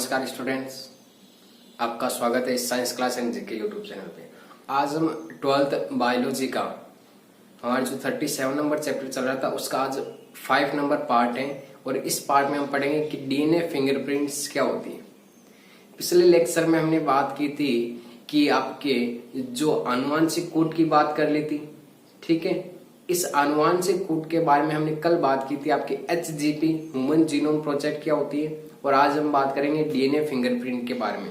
नमस्कार स्टूडेंट्स, आपका स्वागत है इस science class and GK YouTube channel पे। आज हम 12th बायोलॉजी का हमारा जो 37 नंबर चैप्टर चल रहा था उसका आज 5 नंबर पार्ट है और इस पार्ट में हम पढ़ेंगे कि डीएनए फिंगरप्रिंट्स क्या होती है। पिछले लेक्चर में हमने बात की थी कि आपके जो आनुवंशिक कोड की बात कर ली थी, ठीक है। इस आनुवंशिक कोड के बारे में हमने कल बात की थी, आपके HGP ह्यूमन जीनोम प्रोजेक्ट क्या होती है, और आज हम बात करेंगे डीएनए फिंगरप्रिंट के बारे में।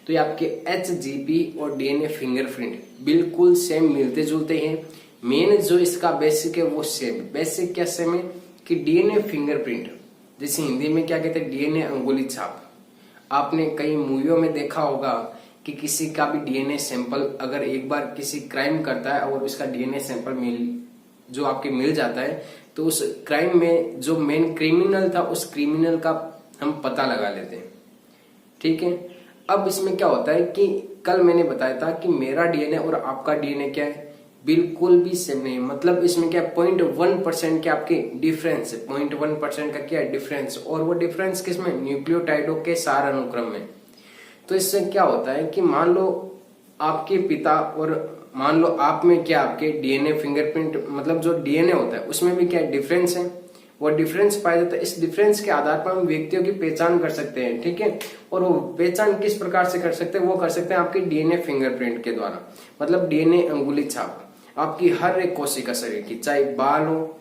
तो ये आपके HGP और डीएनए फिंगरप्रिंट बिल्कुल सेम मिलते जुलते हैं। मेन जो इसका बेसिक है वो सेम। बेसिक क्या सेम है कि डीएनए फिंगरप्रिंट जैसे हिंदी में क्या कहते हैं, डीएनए अंगुली छाप। आपने कई मूवियों में देखा होगा कि किसी का भी डीएनए सैंपल अगर एक बार किसी क्राइम करता है और उसका डीएनए सैंपल जो आपके मिल जाता है तो उस क्राइम में जो मेन क्रिमिनल था उस क्रिमिनल का हम पता लगा लेते हैं, ठीक है। अब इसमें क्या होता है कि कल मैंने बताया था कि मेरा डीएनए और आपका डीएनए क्या है, बिल्कुल भी सेम नहीं। मतलब इसमें क्या 0.1% के आपके डिफरेंस है, 0.1% का क्या डिफरेंस, और वो डिफरेंस किसमें, न्यूक्लियोटाइडों के सार अनुक्रम में। तो इससे क्या होता है कि मान लो आपके पिता और मान लो आप में क्या आपके डीएनए फिंगरप्रिंट मतलब जो डीएनए होता है उसमें भी क्या डिफरेंस है, वो डिफरेंस पाया जाता है। इस डिफरेंस के आधार पर हम व्यक्तियों की पहचान कर सकते हैं, ठीक है। और वो पहचान किस प्रकार से कर सकते हैं, वो कर सकते हैं आपके डीएनए फिंगरप्रिंट के द्वारा। मतलब डीएनए अंगुली छाप आपकी हर एक कोशिका शरीर की, चाहे बाल हो,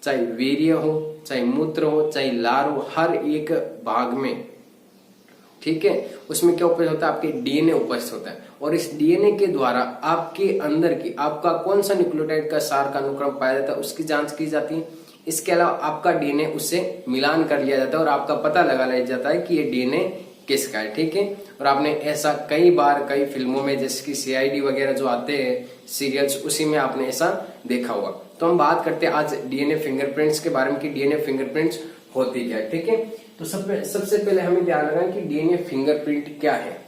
चाहे वीर्य हो, चाहे मूत्र हो, चाहे लार हो, हर एक भाग में, ठीक है, उसमें क्या उपस्थित होता है, आपके डीएनए उपस्थित होता है। और इस डीएनए के द्वारा आपके अंदर की आपका कौन सा न्यूक्लियोटाइड का सार का अनुक्रम पाया जाता है उसकी जांच की जाती है। इसके अलावा आपका डीएनए उससे मिलान कर लिया जाता है और आपका पता लगा लिया जाता है कि ये डीएनए किसका है, ठीक है। और आपने ऐसा कई बार कई फिल्मों में जैसे कि CID वगैरह जो आते हैं सीरियल्स, उसी में आपने ऐसा देखा होगा। तो हम बात करते हैं आज डीएनए फिंगरप्रिंट्स के बारे में कि डीएनए फिंगरप्रिंट्स होती क्या है, ठीक है। तो सबसे पहले हमें ध्यान रखना कि डीएनए फिंगरप्रिंट क्या है,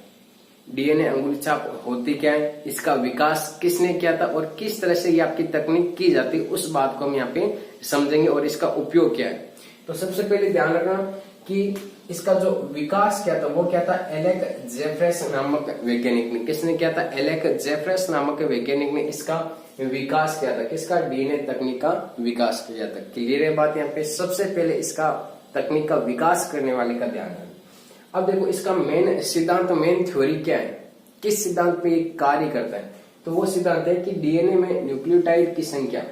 डीएनए अंगुली छाप होती क्या है, इसका विकास किसने किया था और किस तरह से ये आपकी तकनीक की जाती है, उस बात को हम यहाँ पे समझेंगे और इसका उपयोग क्या है। तो सबसे पहले ध्यान रखना कि इसका जो विकास क्या था वो क्या था, एलेक जेफ्रेस नामक वैज्ञानिक ने। किसने किया था, एलेक जेफ्रेस नामक वैज्ञानिक ने इसका विकास किया था। किसका, डीएनए तकनीक का विकास किया था। क्लियर है बात यहाँ पे। सबसे पहले इसका तकनीक का विकास करने वाले का ध्यान रखना। अब देखो इसका मेन सिद्धांत, मेन थ्योरी क्या है, किस सिद्धांत पे कार्य करता है, तो वो सिद्धांत है कि डीएनए में न्यूक्लियोटाइड की संख्या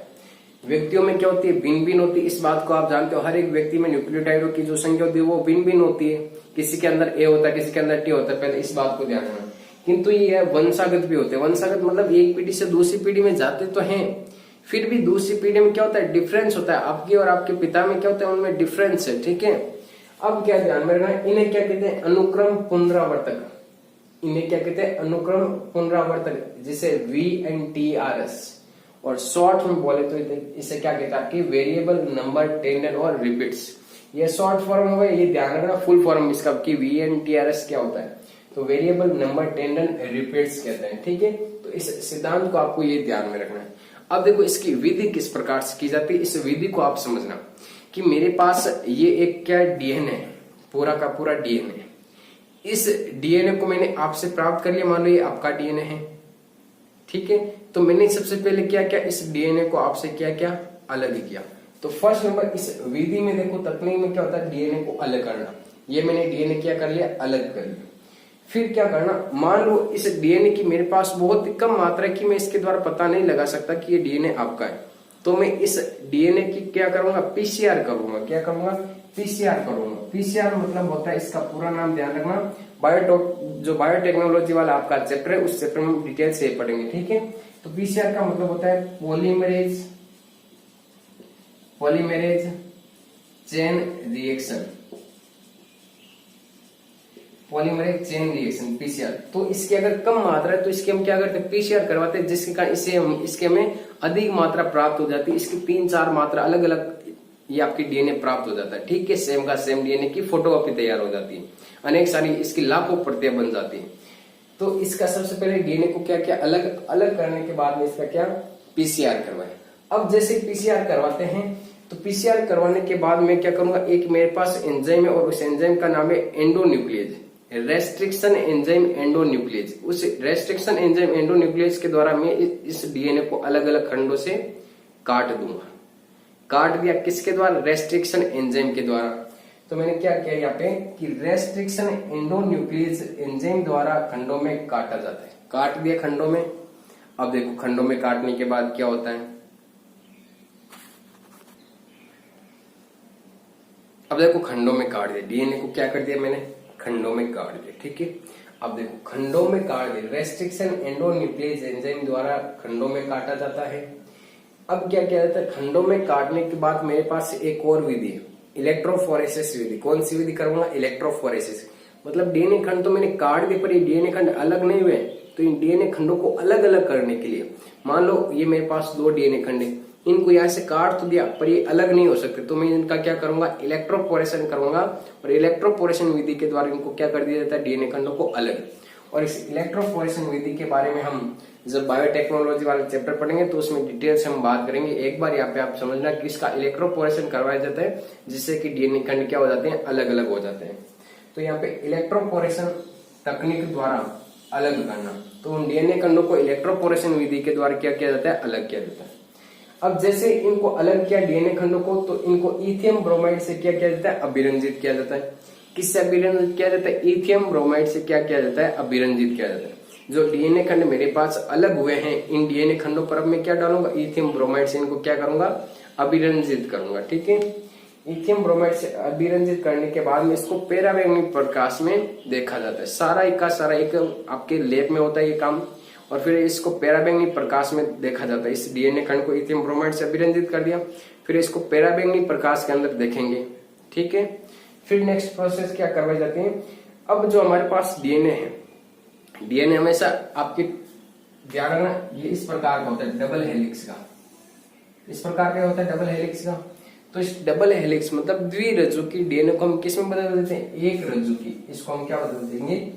व्यक्तियों में क्या होती है, भिन्न भिन्न होती है। इस बात को आप जानते हो, हर एक व्यक्ति में न्यूक्लियोटाइडों की जो संख्या होती है वो भिन्न भिन्न होती है। किसी के अंदर A होता है, किसी के अंदर T होता है, पहले इस बात को ध्यान रखना। किंतु ये वंशागत भी होते हैं। वंशागत मतलब एक पीढ़ी से दूसरी पीढ़ी में जाते तो हैं, फिर भी दूसरी पीढ़ी में क्या होता है, डिफरेंस होता है। आपके और आपके पिता में क्या होता है, उनमें डिफरेंस है, ठीक है। अब क्या ध्यान में रखना, इन्हें क्या कहते हैं, अनुक्रम पुनरावर्तक। इन्हें क्या कहते हैं, अनुक्रम पुनरावर्तक, जिसे VNTRS, और शॉर्ट में बोले तो इसे क्या कहते हैं, आपकी वेरिएबल नंबर टेंडन और रिपीट्स। ये शॉर्ट फॉर्म होगा, ये ध्यान रखना। फुल फॉर्म इसका की VNTRS क्या होता है, तो वेरिएबल नंबर टेंडन रिपीट्स कहते हैं, ठीक है। तो इस सिद्धांत को आपको ये ध्यान में रखना है। अब देखो इसकी विधि किस प्रकार से की जाती है, इस विधि को आप समझना कि मेरे पास ये एक क्या डीएनए, पूरा का पूरा डीएनए। इस डीएनए को मैंने आपसे प्राप्त कर लिया, मान लो ये आपका डीएनए है, ठीक है। तो मैंने सबसे पहले क्या किया, इस डीएनए को आपसे क्या अलग किया। तो फर्स्ट नंबर इस विधि में देखो, तकनीक में क्या होता है, डीएनए को अलग करना। ये मैंने डीएनए क्या कर लिया, अलग कर लिया। फिर क्या करना, मान लो इस डीएनए की मेरे पास बहुत कम मात्रा की, मैं इसके द्वारा पता नहीं लगा सकता कि ये डीएनए आपका है, तो मैं इस डीएनए की क्या करूंगा, PCR करूंगा। क्या करूंगा, PCR करूंगा। PCR मतलब होता है, इसका पूरा नाम ध्यान रखना, जो बायोटेक्नोलॉजी वाला आपका चैप्टर है उस चैप्टर में डिटेल से पढ़ेंगे, ठीक है। तो PCR का मतलब होता है polymerase chain reaction, polymerase chain reaction PCR। तो इसकी अगर कम मात्रा है तो इसके हम क्या करते हैं, PCR करवाते हैं, जिसके कारण इसके हमें अधिक मात्रा प्राप्त हो जाती है। इसकी 3-4 मात्रा अलग अलग ये आपकी डीएनए प्राप्त हो जाता है, ठीक है। सेम का सेम डीएनए की फोटोकॉपी तैयार हो जाती है, अनेक सारी इसकी लाखों प्रतियां बन जाती है। तो इसका सबसे पहले डीएनए को क्या अलग अलग करने के बाद में इसका क्या PCR करवाए। अब जैसे PCR करवाते हैं तो PCR करवाने के बाद मैं क्या करूंगा, एक मेरे पास एंजाइम है और उस एंजाइम का नाम है एंडोन्यूक्लियेज। रेस्ट्रिक्शन एंजाइम एंडोन्यूक्लियस, उस रेस्ट्रिक्शन एंजाइम एंडोन्यूक्लियस के द्वारा मैं इस डीएनए को अलग अलग खंडों से काट दूंगा। काट दिया किसके द्वारा? रेस्ट्रिक्शन एंजाइम के द्वारा। तो मैंने क्या किया यहाँ पे कि रेस्ट्रिक्शन एंडोन्यूक्लियस एंजाइम द्वारा खंडों में काटा जाता है। काट दिया खंडों में। अब देखो खंडों में काटने के बाद क्या होता है। अब देखो खंडों में काट दिया, डीएनए को क्या कर दिया मैंने? खंडों में काट दिया। ठीक है, अब देखो खंडों में काट दिया, रेस्ट्रिक्शन एंडोन्यूक्लियस एंजाइम द्वारा खंडों में काटा जाता है। अब क्या किया जाता है? खंडों में काटने के बाद मेरे पास एक और विधि है, इलेक्ट्रोफोरेसिस विधि। कौन सी विधि करूंगा? इलेक्ट्रोफोरेसिस। मतलब डीएनए खंड तो मैंने काट दिए पर ये डीएनए खंड अलग नहीं हुए, तो इन डीएनए खंडों को अलग अलग करने के लिए, मान लो ये मेरे पास 2 डीएनए खंड है, इनको यहाँ से काट तो दिया पर ये अलग नहीं हो सकते, तो मैं इनका क्या करूंगा? इलेक्ट्रोपोरेशन करूंगा। और इलेक्ट्रोपोरेशन विधि के द्वारा इनको क्या कर दिया जाता है? डीएनए खंडों को अलग। और इस इलेक्ट्रोपोरेशन विधि के बारे में हम जब बायोटेक्नोलॉजी वाले चैप्टर पढ़ेंगे तो उसमें डिटेल से हम बात करेंगे। एक बार यहाँ पे आप समझना कि इसका इलेक्ट्रोपोरेशन करवाया जाता है जिससे कि डीएनए खंड क्या हो जाते हैं? अलग अलग हो जाते हैं। तो यहाँ पे इलेक्ट्रोपोरेशन तकनीक द्वारा अलग करना, तो उन डीएनए खंडों को इलेक्ट्रोपोरेशन विधि के द्वारा क्या किया जाता है? अलग किया जाता है। अब जैसे इनको अलग किया डीएनए खंडों को, तो इनको इथियम ब्रोमाइड से क्या किया जाता है? अभिरंजित किया जाता है। किससे अभिरंजित किया जाता है? इथियम ब्रोमाइड से क्या किया जाता है? अभिरंजित किया जाता है। जो डीएनए खंड मेरे पास अलग हुए हैं, इन डीएनए खंडों पर अब मैं क्या डालूंगा? इथियम ब्रोमाइड से इनको क्या करूंगा? अभिरंजित करूंगा। ठीक है, इथियम ब्रोमाइड से अभिरंजित करने के बाद में इसको पैराबैंगनी प्रकाश में देखा जाता है। सारा एक आपके लैब में होता है ये काम। और फिर इसको पैराबैंगनी प्रकाश में देखा जाता है। इस डीएनए खंड को इथियम ब्रोमाइड से अभिरंजित कर दिया, फिर इसको पैराबैंगनी प्रकाश के अंदर देखेंगे। ठीक है, फिर नेक्स्ट प्रोसेस क्या करवाई जाती है? अब जो हमारे पास डीएनए है, डीएनए हमेशा आपके ध्यान रखना ये इस प्रकार का होता है, डबल हेलिक्स का। इस प्रकार का होता है डबल हेलिक्स का। तो इस डबल हेलिक्स मतलब द्विरज्जु की डीएनए को हम किस में बदल देते हैं? एक रज्जु की। इसको हम क्या बदल देंगे?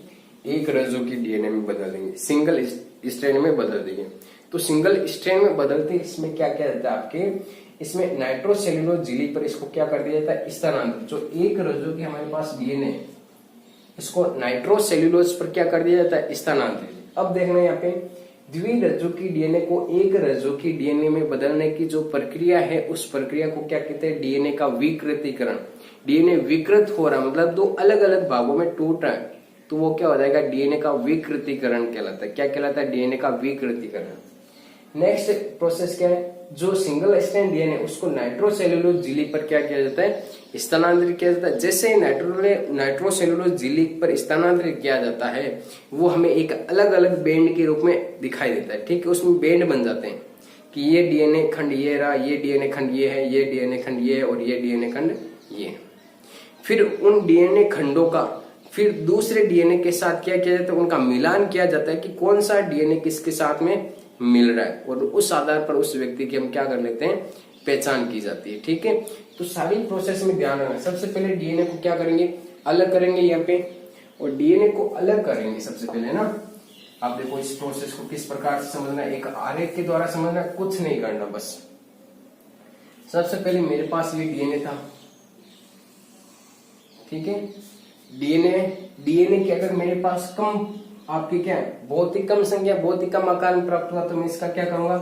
एक रज्जु की डीएनए में बदल देंगे, सिंगल स्ट्रैंड में बदल देंगे। तो सिंगल स्ट्रैंड में बदलते इसमें क्या किया जाता है? आपके इसमें नाइट्रोसेल्यूलोज झिल्ली पर इसको क्या कर दिया जाता है? स्थानांतरित। जो एक रज्जु की हमारे पास डीएनए है, इसको नाइट्रोसेल्यूलोज पर क्या कर दिया जाता है? स्थानांतरित। अब देखना यहाँ पे द्विरज्जु की डीएनए को एक रज्जु की डीएनए में बदलने की जो प्रक्रिया है, उस प्रक्रिया को क्या कहते हैं? डीएनए का विकृतीकरण। डीएनए विकृत हो रहा मतलब 2 अलग अलग भागों में टूट रहा है, तो वो क्या हो जाएगा? डीएनए का विकृतीकरण कहलाता है। क्या कहलाता है? डीएनए का विकृतीकरण। नेक्स्ट प्रोसेस क्या है? जो सिंगल स्ट्रैंड डीएनए उसको नाइट्रोसेल्यूलोज झिल्ली पर क्या किया जाता है? स्थानांतरित किया जाता है। जैसे नाइट्रोसेल्यूलोज झिल्ली पर स्थानांतरित किया जाता है, वो हमें एक अलग अलग बैंड के रूप में दिखाई देता है। ठीक है, उसमें बैंड बन जाते हैं कि ये डीएनए खंड ये रहा, ये डीएनए खंड ये है, ये डीएनए खंड ये है और ये डीएनए खंड ये। फिर उन डीएनए खंडों का फिर दूसरे डीएनए के साथ क्या किया जाता है? उनका मिलान किया जाता है कि कौन सा डीएनए किसके साथ में मिल रहा है, और उस आधार पर उस व्यक्ति की हम क्या कर लेते हैं? पहचान की जाती है। ठीक है, तो सारी प्रोसेस में ध्यान रखना। सबसे पहले डीएनए को क्या करेंगे? अलग करेंगे यहाँ पे, और डीएनए को अलग करेंगे सबसे पहले ना। आप देखो इस प्रोसेस को किस प्रकार से समझना, एक आरेख के द्वारा समझना, कुछ नहीं करना। बस सबसे पहले मेरे पास ये डीएनए था। ठीक है, डीएनए की अगर मेरे पास कम आपकी क्या है? बहुत ही कम संख्या, बहुत ही कम आकार में प्राप्त हुआ, तो मैं इसका क्या करूंगा?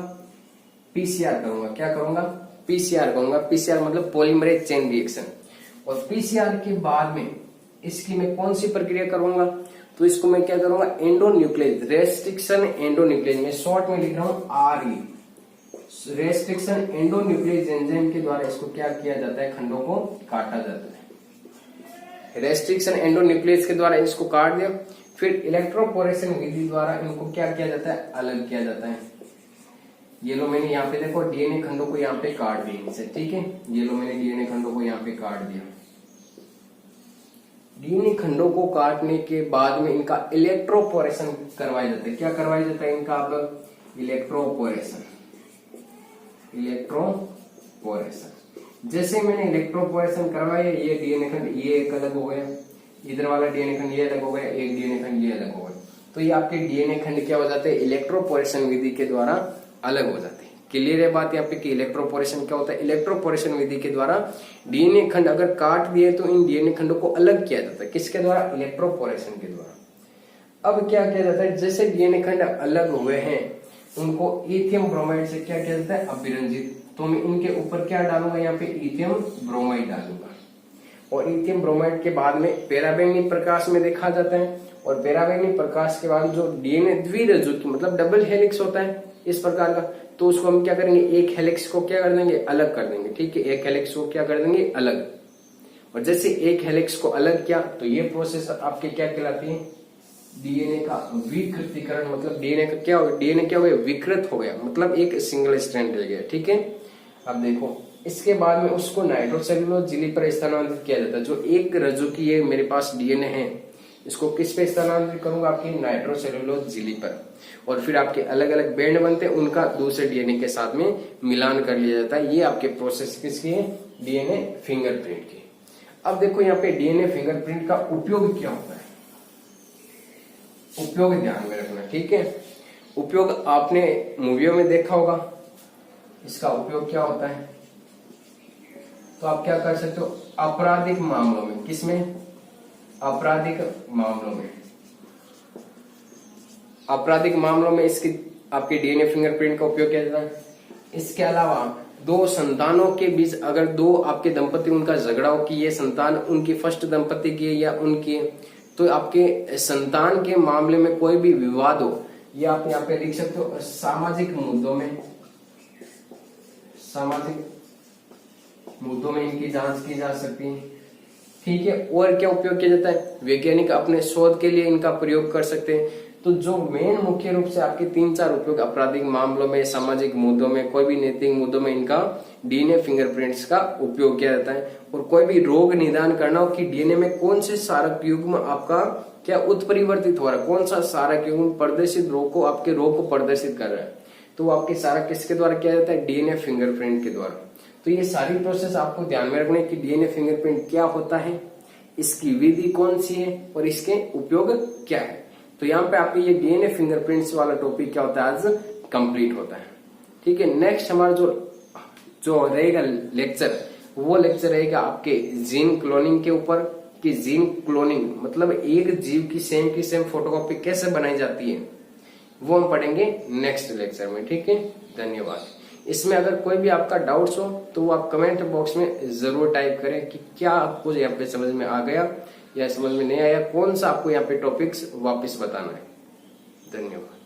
पीसीआर करूंगा। क्या करूंगा? पीसीआर करूंगा। पीसीआर मतलब पॉलीमरेज चेन रिएक्शन। और पीसीआर के बाद में इसकी मैं कौन सी प्रक्रिया करूंगा? तो इसको मैं क्या करूंगा? एंडोन्यूक्लियस, रेस्ट्रिक्शन एंडोन्यूक्लियस, मैं शॉर्ट में लिख रहा हूं आरई। रेस्ट्रिक्शन एंडोन्यूक्लियस एंजाइम के द्वारा इसको क्या किया जाता है? खंडों को काटा जाता है। रेस्ट्रिक्शन एंडोन्यूक्लियस के द्वारा इसको काट दिया, फिर इलेक्ट्रोपोरेशन विधि द्वारा इनको क्या किया जाता है? अलग किया जाता है। ये लो मैंने यहाँ पे देखो डीएनए खंडों को यहाँ पे काट दिया इनसे। ठीक है, ये लो मैंने डीएनए खंडों को यहाँ पे काट दिया। डीएनए खंडों को काटने के बाद में इनका इलेक्ट्रोपोरेशन करवाया जाता है। क्या करवाया जाता है इनका? अब इलेक्ट्रोपोरेशन। जैसे मैंने इलेक्ट्रोपोरेशन करवाया, ये डीएनए खंड ये एक अलग हो गया, इधर वाला डीएनए खंड ये अलग हो गया, एक डीएनए खंड ये अलग हो गया। तो ये आपके डीएनए खंड क्या हो जाते हैं? इलेक्ट्रोपोरेशन विधि के द्वारा अलग हो जाते हैं। क्लियर है बात यहाँ पे कि इलेक्ट्रोपोरेशन क्या होता है। इलेक्ट्रोपोरेशन विधि के द्वारा डीएनए खंड अगर काट दिए तो इन डीएनए खंडों को अलग किया जाता है। किसके द्वारा? इलेक्ट्रोपोरेशन के द्वारा। अब क्या किया जाता है, जैसे डीएनए खंड अलग हुए हैं उनको इथियम ब्रोमाइड से क्या किया जाता है? अभिरंजित। तो मैं इनके ऊपर क्या डालूंगा? यहाँ पे इथियम ब्रोमाइड डालूंगा। और इथियम ब्रोमाइड के बाद में पराबैंगनी प्रकाश में देखा जाता है। और पराबैंगनी प्रकाश के बाद जो डीएनए द्विरज्जुकी मतलब डबल हेलिक्स होता है इस प्रकार का, तो उसको हम क्या करेंगे? एक हेलिक्स को क्या कर देंगे? अलग कर देंगे। ठीक है, एक हेलिक्स को क्या कर देंगे? अलग। और जैसे एक हेलिक्स को अलग किया तो ये प्रोसेस आपके क्या कहलाती है? डीएनए का विकृतीकरण। मतलब डीएनए का क्या हो गया? डीएनए क्या हो गया? विकृत हो गया, मतलब एक सिंगल स्ट्रैंड रह गया। ठीक है, अब देखो इसके बाद में उसको नाइट्रोसेल्यूलोज झिल्ली पर स्थानांतरित किया जाता है। जो एक रज्जुकी ये मेरे पास डीएनए है इसको किस पे स्थानांतरित करूंगा? आपकी नाइट्रोसेल्यूलोज झिल्ली पर। और फिर आपके अलग अलग बैंड बनते हैं, उनका दूसरे डीएनए के साथ में मिलान कर लिया जाता है। ये आपके प्रोसेस किसकी है? डीएनए फिंगरप्रिंट की। अब देखो यहाँ पे डीएनए फिंगरप्रिंट का उपयोग क्या होता है? उपयोग ध्यान में रखना। ठीक है, उपयोग आपने मूवियों में देखा होगा। इसका उपयोग क्या होता है? तो आप क्या कर सकते हो? आपराधिक मामलों में। किसमें? आपराधिक मामलों में। आपराधिक मामलों में इसकी आपके डीएनए फिंगरप्रिंट का उपयोग किया जाता है। इसके अलावा दो संतानों के बीच अगर दो आपके दंपति उनका झगड़ा हो कि ये संतान उनकी फर्स्ट दंपति की है या उनकी है, तो आपके संतान के मामले में कोई भी विवाद हो, ये आप यहाँ पे लिख सकते हो सामाजिक मुद्दों में। सामाजिक मुद्दों में इनकी जांच की जा सकती है। ठीक है, और क्या उपयोग किया जाता है? वैज्ञानिक अपने शोध के लिए इनका प्रयोग कर सकते हैं। तो जो मेन मुख्य रूप से आपके 3-4 उपयोग आपराधिक मामलों में, सामाजिक मुद्दों में, कोई भी नैतिक मुद्दों में इनका डीएनए फिंगरप्रिंट्स का उपयोग किया जाता है। और कोई भी रोग निदान करना हो कि डीएनए में कौन से सारक युग्म आपका क्या उत्परिवर्तित हो रहा है, कौन सा सारक युग्म प्रदर्शित रोग को आपके रोग को प्रदर्शित कर रहा है, तो वो आपके सारक किसके द्वारा किया जाता है? डीएनए फिंगरप्रिंट के द्वारा। तो ये सारी प्रोसेस आपको ध्यान में रखना है कि डीएनए फिंगरप्रिंट क्या होता है, इसकी विधि कौन सी है और इसके उपयोग क्या है। तो यहाँ पे आपके ये डीएनए फिंगरप्रिंट्स वाला टॉपिक क्या होता है? आज कंप्लीट होता है। ठीक है, नेक्स्ट हमारा जो रहेगा लेक्चर, वो लेक्चर रहेगा आपके जीन क्लोनिंग के ऊपर कि जीन क्लोनिंग मतलब एक जीव की सेम फोटोकॉपी कैसे बनाई जाती है, वो हम पढ़ेंगे नेक्स्ट लेक्चर में। ठीक है, धन्यवाद। इसमें अगर कोई भी आपका डाउट्स हो तो वो आप कमेंट बॉक्स में जरूर टाइप करें कि क्या आपको यहाँ पे समझ में आ गया या समझ में नहीं आया, कौन सा आपको यहाँ पे टॉपिक्स वापस बताना है। धन्यवाद।